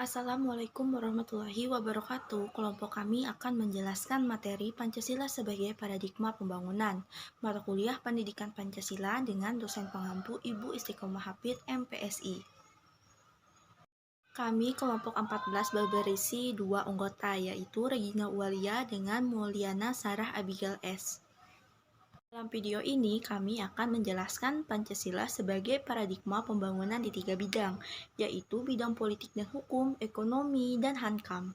Assalamualaikum warahmatullahi wabarakatuh. Kelompok kami akan menjelaskan materi Pancasila sebagai paradigma pembangunan. Mata kuliah Pendidikan Pancasila dengan dosen pengampu Ibu Istiqomah Hafid MPSI. Kami kelompok 14 berisi 2 anggota, yaitu Regina Uwalia dengan Mulyana Sarah Abigail S. Dalam video ini, kami akan menjelaskan Pancasila sebagai paradigma pembangunan di 3 bidang, yaitu bidang politik dan hukum, ekonomi, dan hankam.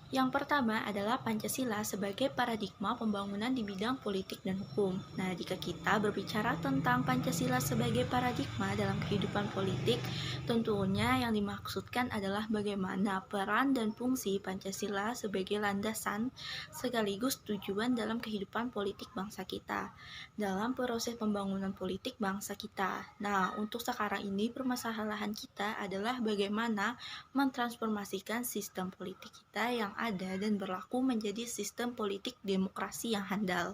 Yang pertama adalah Pancasila sebagai paradigma pembangunan di bidang politik dan hukum. Nah, jika kita berbicara tentang Pancasila sebagai paradigma dalam kehidupan politik, tentunya yang dimaksudkan adalah bagaimana peran dan fungsi Pancasila sebagai landasan sekaligus tujuan dalam kehidupan politik bangsa kita, dalam proses pembangunan politik bangsa kita. Nah, untuk sekarang ini permasalahan kita adalah bagaimana mentransformasikan sistem politik kita yang ada dan berlaku menjadi sistem politik demokrasi yang handal,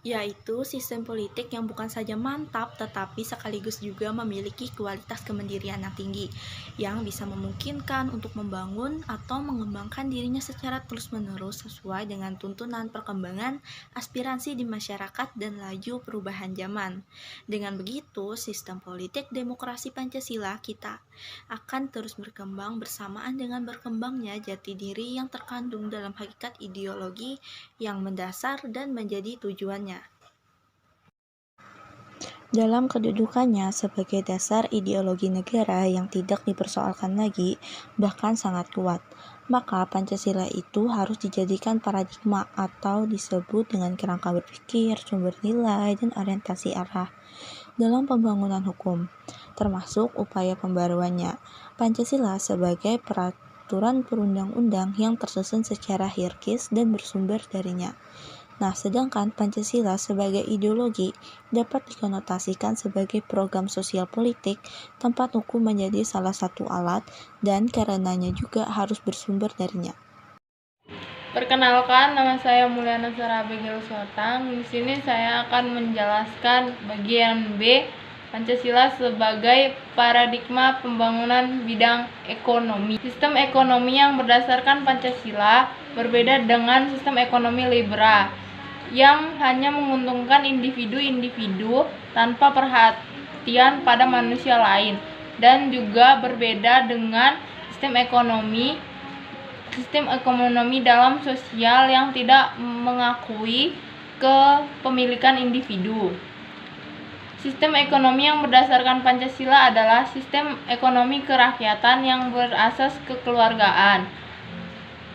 yaitu sistem politik yang bukan saja mantap tetapi sekaligus juga memiliki kualitas kemandirian yang tinggi yang bisa memungkinkan untuk membangun atau mengembangkan dirinya secara terus-menerus sesuai dengan tuntunan perkembangan aspirasi di masyarakat dan laju perubahan zaman. Dengan begitu, sistem politik demokrasi Pancasila kita akan terus berkembang bersamaan dengan berkembangnya jati diri yang terkandung dalam hakikat ideologi yang mendasar dan menjadi tujuannya. Dalam kedudukannya sebagai dasar ideologi negara yang tidak dipersoalkan lagi, bahkan sangat kuat, maka Pancasila itu harus dijadikan paradigma atau disebut dengan kerangka berpikir, sumber nilai, dan orientasi arah dalam pembangunan hukum, termasuk upaya pembaruannya. Pancasila sebagai peraturan perundang-undang yang tersusun secara hierarkis dan bersumber darinya. Nah, sedangkan Pancasila sebagai ideologi dapat dikonotasikan sebagai program sosial politik, tempat hukum menjadi salah satu alat, dan karenanya juga harus bersumber darinya. Perkenalkan, nama saya Mulyana Sarah Abigail Suatang. Di sini saya akan menjelaskan bagian B, Pancasila sebagai paradigma pembangunan bidang ekonomi. Sistem ekonomi yang berdasarkan Pancasila berbeda dengan sistem ekonomi liberal yang hanya menguntungkan individu-individu tanpa perhatian pada manusia lain, dan juga berbeda dengan sistem ekonomi dalam sosial yang tidak mengakui kepemilikan individu. Sistem ekonomi yang berdasarkan Pancasila adalah sistem ekonomi kerakyatan yang berasas kekeluargaan.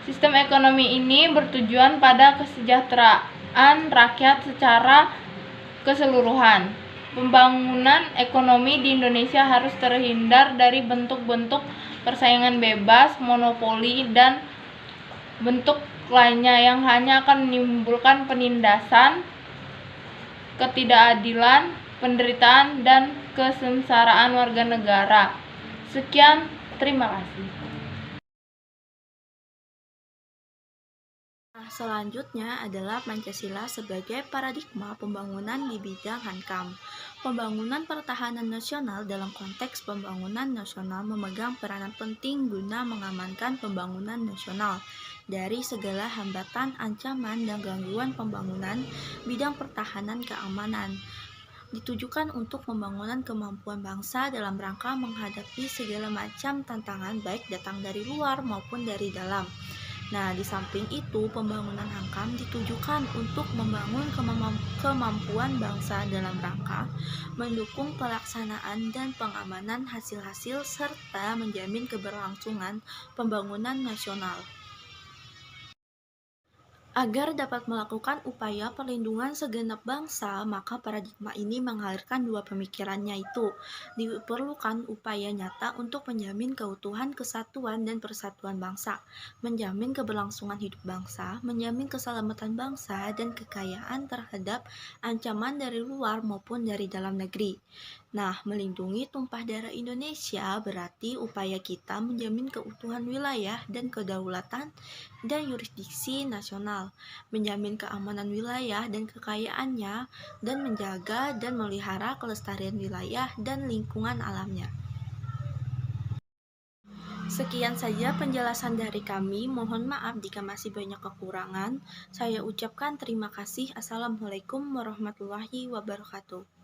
Sistem ekonomi ini bertujuan pada kesejahteraan rakyat secara keseluruhan. Pembangunan ekonomi di Indonesia harus terhindar dari bentuk-bentuk persaingan bebas, monopoli, dan bentuk lainnya yang hanya akan menimbulkan penindasan, ketidakadilan, penderitaan, dan kesengsaraan warga negara. Sekian, terima kasih. Selanjutnya adalah Pancasila sebagai paradigma pembangunan di bidang hankam. Pembangunan pertahanan nasional dalam konteks pembangunan nasional memegang peranan penting guna mengamankan pembangunan nasional dari segala hambatan, ancaman, dan gangguan pembangunan bidang pertahanan keamanan. Ditujukan untuk pembangunan kemampuan bangsa dalam rangka menghadapi segala macam tantangan baik datang dari luar maupun dari dalam. Nah, di samping itu, pembangunan hankam ditujukan untuk membangun kemampuan bangsa dalam rangka mendukung pelaksanaan dan pengamanan hasil-hasil serta menjamin keberlangsungan pembangunan nasional. Agar dapat melakukan upaya perlindungan segenap bangsa, maka paradigma ini mengalirkan dua pemikirannya, yaitu diperlukan upaya nyata untuk menjamin keutuhan, kesatuan, dan persatuan bangsa, menjamin keberlangsungan hidup bangsa, menjamin keselamatan bangsa, dan kekayaan terhadap ancaman dari luar maupun dari dalam negeri. Nah, melindungi tumpah darah Indonesia berarti upaya kita menjamin keutuhan wilayah dan kedaulatan dan yurisdiksi nasional, menjamin keamanan wilayah dan kekayaannya, dan menjaga dan melihara kelestarian wilayah dan lingkungan alamnya. Sekian saja penjelasan dari kami. Mohon maaf jika masih banyak kekurangan. Saya ucapkan terima kasih. Assalamualaikum warahmatullahi wabarakatuh.